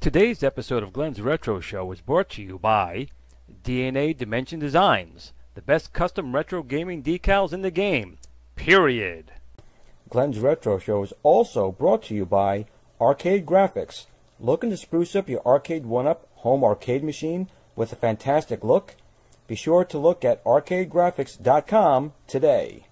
Today's episode of Glen's Retro Show is brought to you by DNA Dimension Designs, the best custom retro gaming decals in the game, period. Glen's Retro Show is also brought to you by Arcade Graphics. Looking to spruce up your Arcade 1-Up home arcade machine with a fantastic look? Be sure to look at arcadegraphics.com today.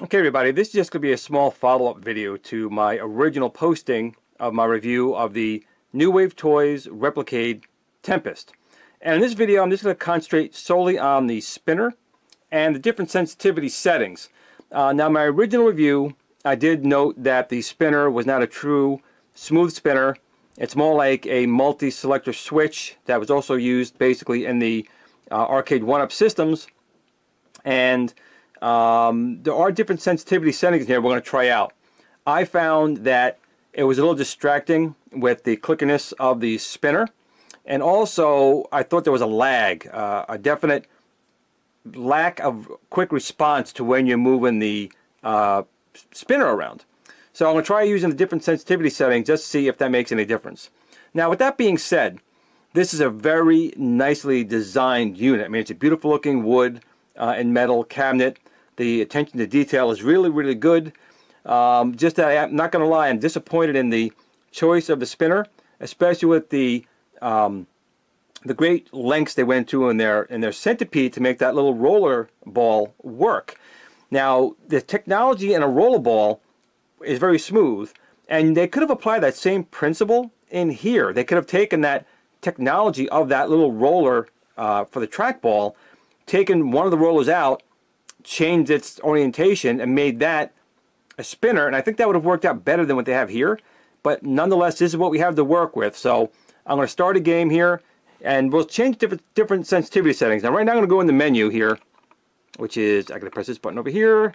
Okay everybody, this is just going to be a small follow-up video to my original posting of my review of the new Wave Toys Replicade Tempest. And in this video I'm just going to concentrate solely on the spinner and the different sensitivity settings. Now my original review, I did note that the spinner was not a true smooth spinner. It's more like a multi-selector switch that was also used basically in the Arcade 1-Up systems. And there are different sensitivity settings here we're going to try out. I found that it was a little distracting with the clickiness of the spinner, and also I thought there was a lag, a definite lack of quick response to when you're moving the spinner around. So I'm going to try using the different sensitivity settings just to see if that makes any difference. Now with that being said, this is a very nicely designed unit. I mean, it's a beautiful looking wood and metal cabinet. The attention to detail is really good. Just that I'm not going to lie, I'm disappointed in the choice of the spinner, especially with the great lengths they went to in their centipede to make that little roller ball work. Now the technology in a roller ball is very smooth, and they could have applied that same principle in here. They could have taken that technology of that little roller for the trackball, taken one of the rollers out, changed its orientation, and made that a spinner, and I think that would have worked out better than what they have here. But nonetheless, this is what we have to work with. So I'm going to start a game here, and we'll change different sensitivity settings. Now right now I'm going to go in the menu here, which is, I'm going to press this button over here,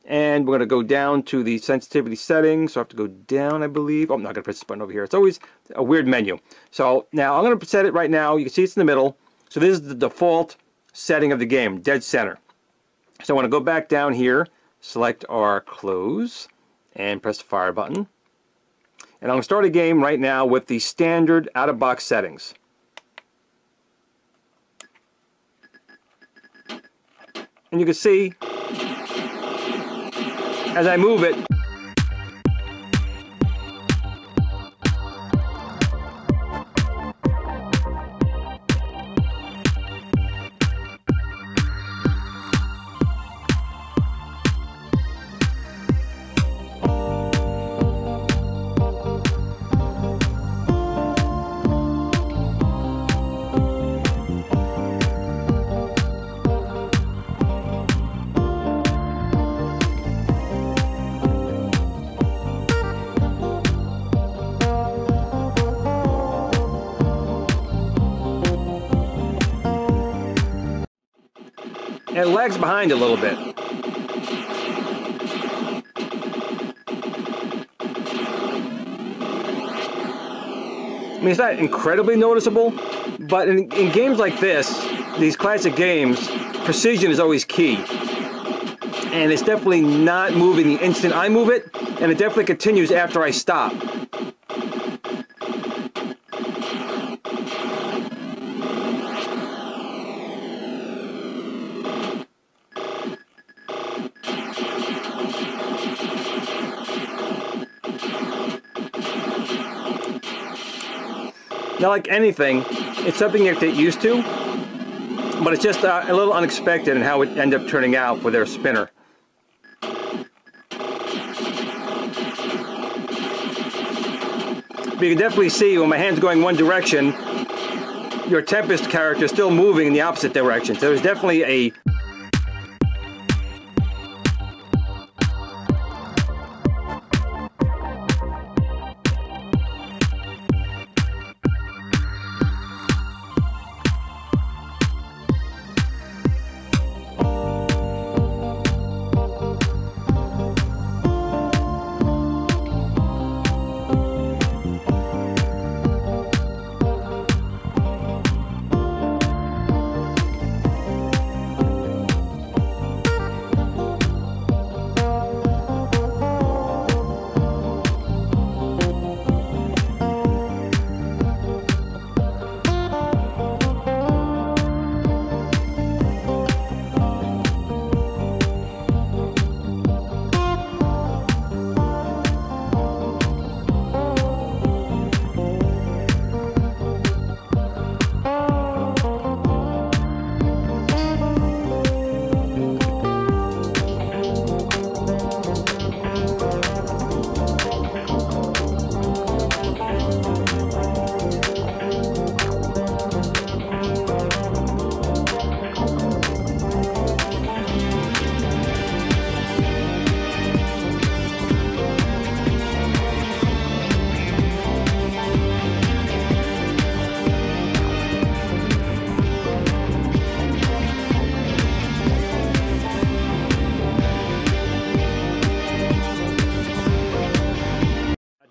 and we're going to go down to the sensitivity settings. So I have to go down, I believe. Oh, I'm not going to press this button over here. It's always a weird menu. So now I'm going to set it right now. You can see it's in the middle. So this is the default setting of the game, dead center. So I want to go back down here, select our close, and press the fire button. And I'm going to start a game right now with the standard out-of-box settings. And you can see, as I move it, and it lags behind a little bit. I mean, it's not incredibly noticeable, but in games like this, these classic games, precision is always key. And it's definitely not moving the instant I move it, and it definitely continues after I stop. Now, like anything, it's something you have to get used to, but it's just a little unexpected in how it ended up turning out for their spinner. But you can definitely see when my hand's going one direction, your Tempest character is still moving in the opposite direction. So there's definitely a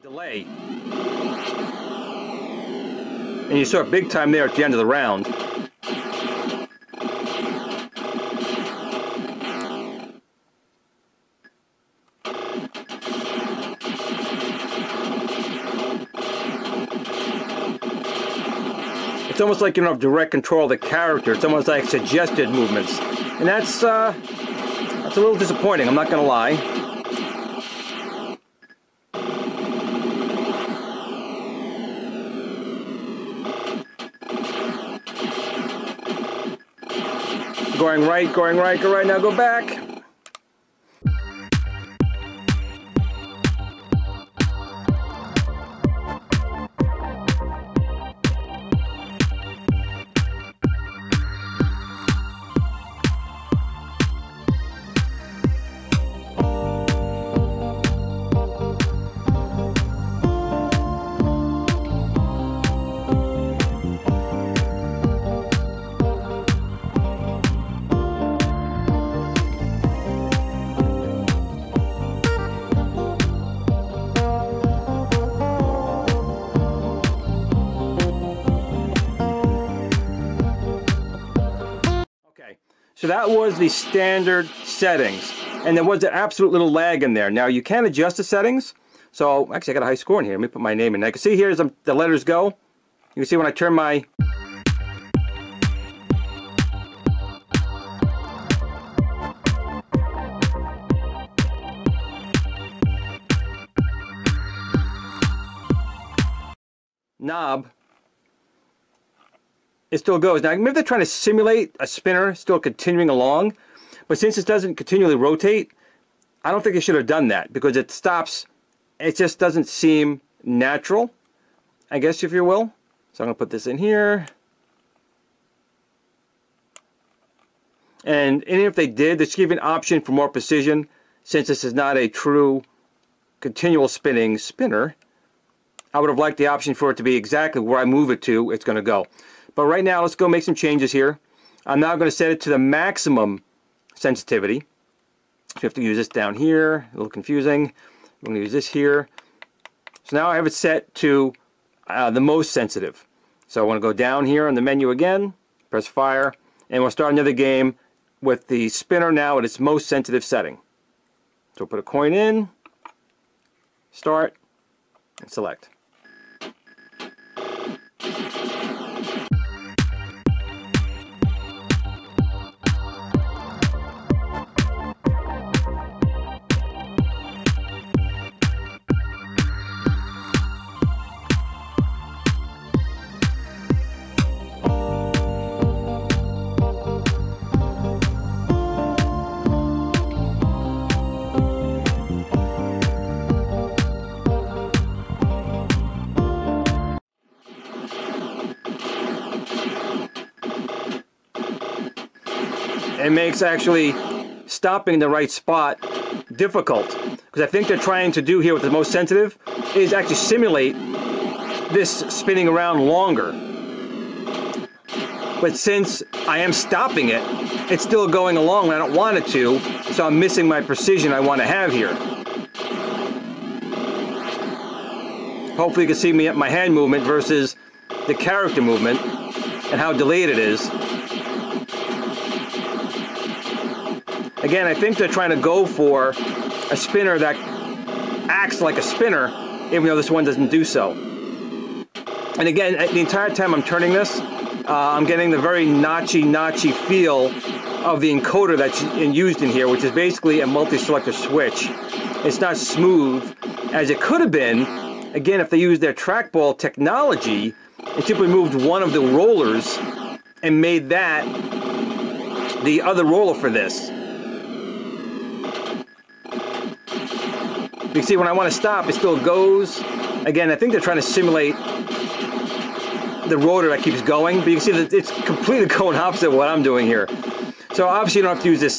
delay. And you saw it big time there at the end of the round. It's almost like you don't have direct control of the character. It's almost like suggested movements. And that's a little disappointing, I'm not going to lie. Going right, go right, now go back. So that was the standard settings, and there was an absolute little lag in there. Now you can adjust the settings. So actually I got a high score in here. Let me put my name in. I can see here as the letters go. You can see when I turn my knob, it still goes. Now maybe they're trying to simulate a spinner still continuing along, but since it doesn't continually rotate, I don't think they should have done that, because it stops. It just doesn't seem natural, I guess, if you will. So I'm going to put this in here. And even if they did, they should give an option for more precision, since this is not a true continual spinning spinner. I would have liked the option for it to be exactly where I move it to, it's going to go. But right now, let's go make some changes here. I'm now going to set it to the maximum sensitivity. So you have to use this down here, a little confusing. I'm going to use this here. So now I have it set to the most sensitive. So I want to go down here on the menu again, press fire, and we'll start another game with the spinner now at its most sensitive setting. So we'll put a coin in, start, and select. and makes actually stopping in the right spot difficult. Because I think they're trying to do here with the most sensitive is actually simulate this spinning around longer. But since I am stopping it, it's still going along when I don't want it to, so I'm missing my precision I want to have here. Hopefully you can see me at my hand movement versus the character movement and how delayed it is. Again, I think they're trying to go for a spinner that acts like a spinner, even though this one doesn't do so. And again, the entire time I'm turning this, I'm getting the very notchy feel of the encoder that's used in here, which is basically a multi-selector switch. It's not smooth as it could have been, again, if they used their trackball technology and simply moved one of the rollers and made that the other roller for this. You can see when I want to stop, it still goes. Again, I think they're trying to simulate the rotor that keeps going, but you can see that it's completely going opposite of what I'm doing here. So obviously you don't have to use this.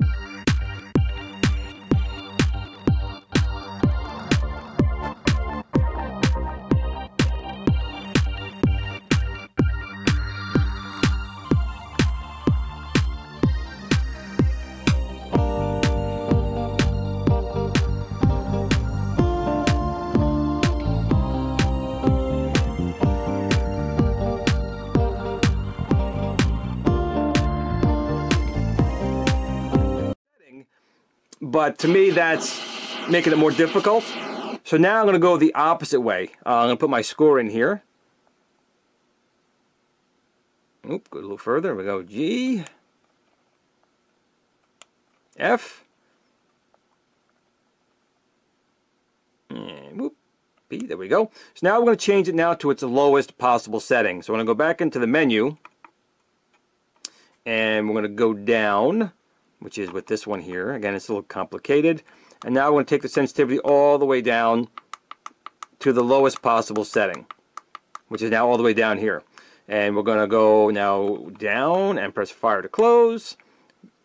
But to me, that's making it more difficult. So now I'm going to go the opposite way. I'm going to put my score in here. Oop, go a little further. We go G, F, and whoop, B. There we go. So now we're going to change it now to its lowest possible setting. So I'm going to go back into the menu, and we're going to go down, which is with this one here. Again, it's a little complicated. And now we're going to take the sensitivity all the way down to the lowest possible setting, which is now all the way down here. And we're going to go now down and press fire to close,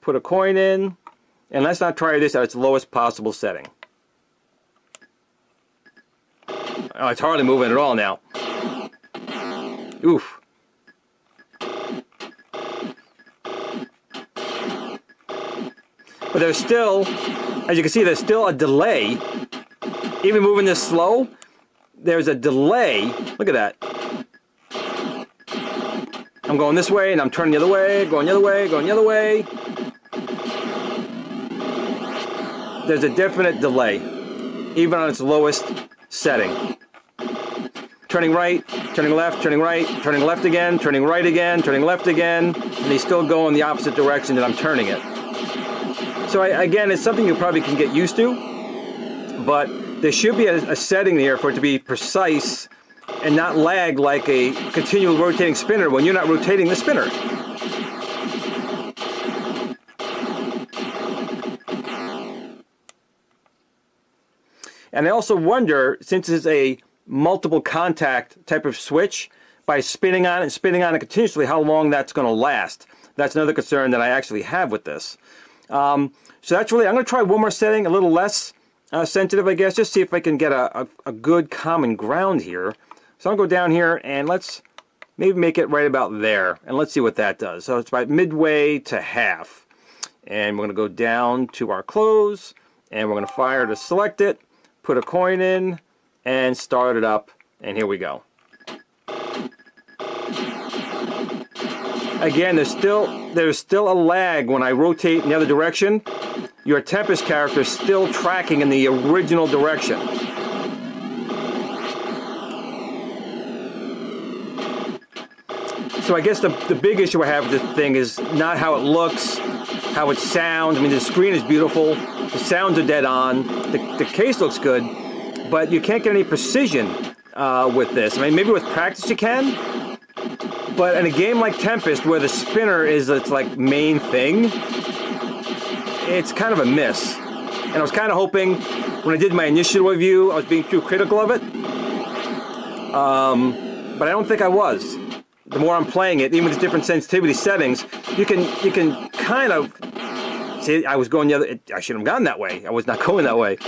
put a coin in, and let's not try this at its lowest possible setting. Oh, it's hardly moving at all now. Oof. But there's still, as you can see, there's still a delay. Even moving this slow, there's a delay. Look at that. I'm going this way and I'm turning the other way, going the other way, going the other way. There's a definite delay, even on its lowest setting. Turning right, turning left, turning right, turning left again, turning right again, turning left again, and they still go in the opposite direction that I'm turning it. So again, it's something you probably can get used to, but there should be a setting there for it to be precise and not lag like a continual rotating spinner when you're not rotating the spinner. And I also wonder, since it's a multiple contact type of switch, by spinning on it continuously, how long that's going to last. That's another concern that I actually have with this. So that's really, I'm going to try one more setting, a little less sensitive, I guess, just see if I can get a good common ground here. So I'll go down here and let's maybe make it right about there, and let's see what that does. So it's about midway to half. And we're going to go down to our close, and we're going to fire to select it, put a coin in, and start it up, and here we go. Again, there's still a lag when I rotate in the other direction. Your Tempest character is still tracking in the original direction. So I guess the big issue I have with this thing is not how it looks, how it sounds. I mean, the screen is beautiful, the sounds are dead on, the case looks good, but you can't get any precision with this. I mean, maybe with practice you can, but in a game like Tempest, where the spinner is its like main thing, it's kind of a miss. And I was kind of hoping, when I did my initial review, I was being too critical of it. But I don't think I was. The more I'm playing it, even with different sensitivity settings, you can kind of See, I was going the other. I shouldn't have gone that way. I was not going that way.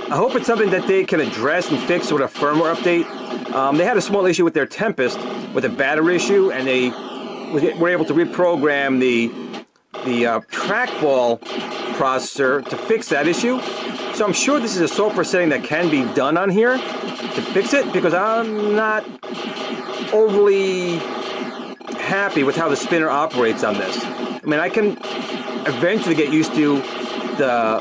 I hope it's something that they can address and fix with a firmware update. They had a small issue with their Tempest with a battery issue, and they were able to reprogram the trackball processor to fix that issue. So I'm sure this is a software setting that can be done on here to fix it, because I'm not overly happy with how the spinner operates on this. I mean, I can eventually get used to the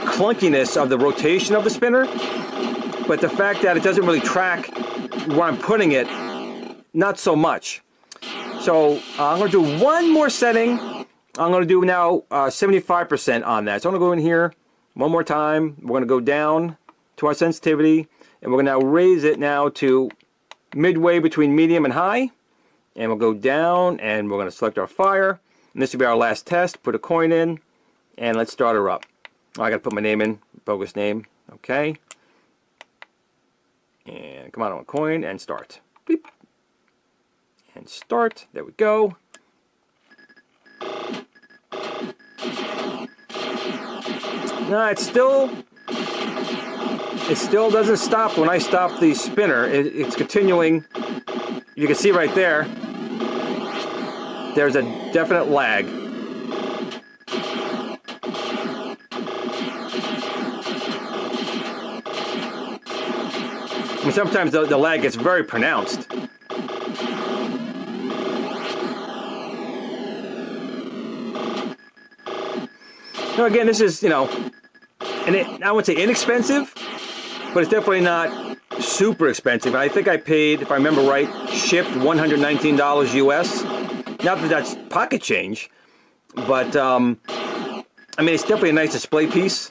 clunkiness of the rotation of the spinner, but the fact that it doesn't really track where I'm putting it, not so much. So I'm going to do one more setting. I'm going to do now 75% on that. So I'm going to go in here one more time. We're going to go down to our sensitivity, and we're going to now raise it now to midway between medium and high. And we'll go down, and we're going to select our fire. And this will be our last test. Put a coin in, and let's start her up. Oh, I got to put my name in, bogus name. Okay. And come on coin, and start. Beep. And start. There we go. No, it still doesn't stop when I stop the spinner. It's continuing. You can see right there, there's a definite lag. And sometimes the lag gets very pronounced. Now again, this is, you know, I wouldn't say inexpensive, but it's definitely not super expensive. I think I paid, if I remember right, shipped $119 US. Not that that's pocket change, but I mean, it's definitely a nice display piece.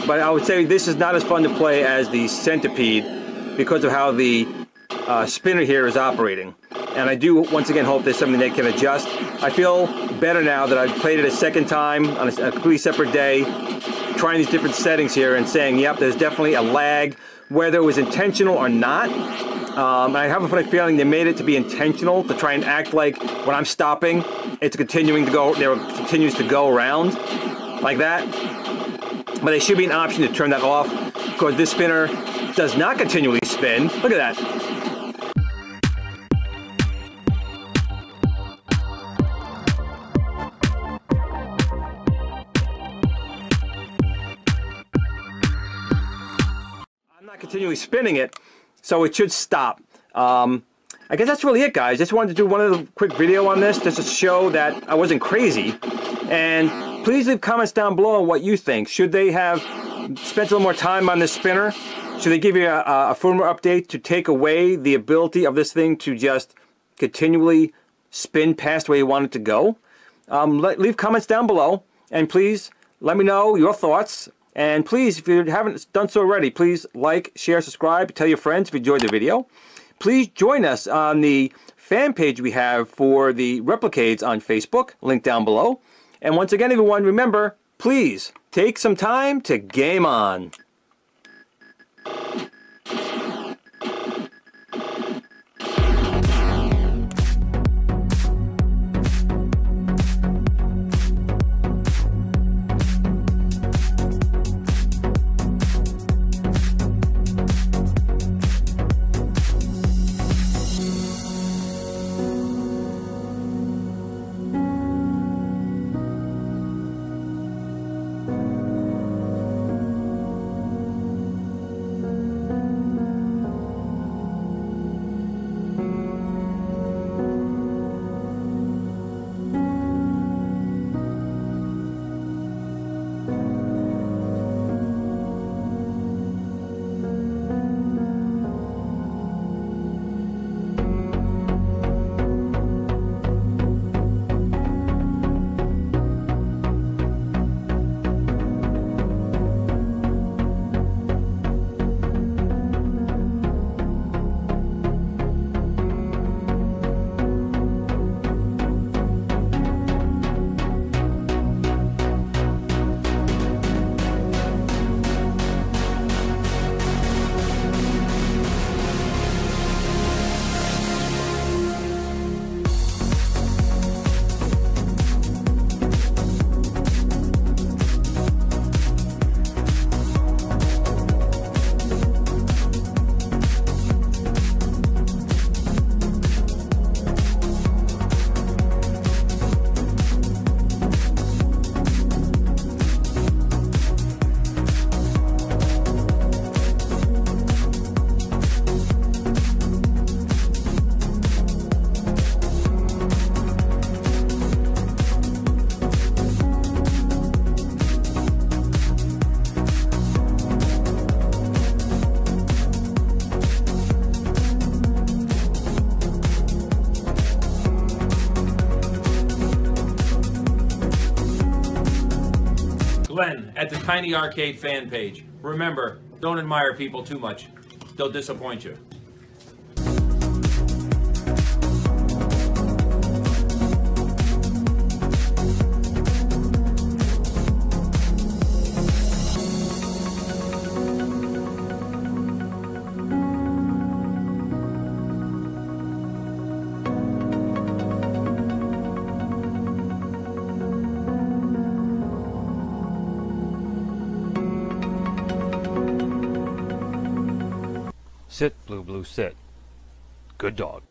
But I would say this is not as fun to play as the Centipede because of how the spinner here is operating. And I do, once again, hope there's something they can adjust. I feel better now that I've played it a second time on a completely separate day, trying these different settings here and saying, yep, there's definitely a lag, whether it was intentional or not. I have a funny feeling they made it to be intentional, to try and act like when I'm stopping, it's continuing to go, there continues to go around like that. But there should be an option to turn that off, because this spinner does not continually spin. Look at that. I'm not continually spinning it, so it should stop. I guess that's really it, guys. Just wanted to do one little quick video on this just to show that I wasn't crazy. And please leave comments down below on what you think. Should they have spent a little more time on this spinner? Should they give you a firmware update to take away the ability of this thing to just continually spin past where you want it to go? Leave comments down below, and please let me know your thoughts. And please, if you haven't done so already, please like, share, subscribe, tell your friends if you enjoyed the video. Please join us on the fan page we have for the Replicades on Facebook, link down below. And once again, everyone, remember, please take some time to game on. Glen at the Tiny Arcade fan page. Remember, don't admire people too much. They'll disappoint you. Sit, Blue Blue, sit. Good dog.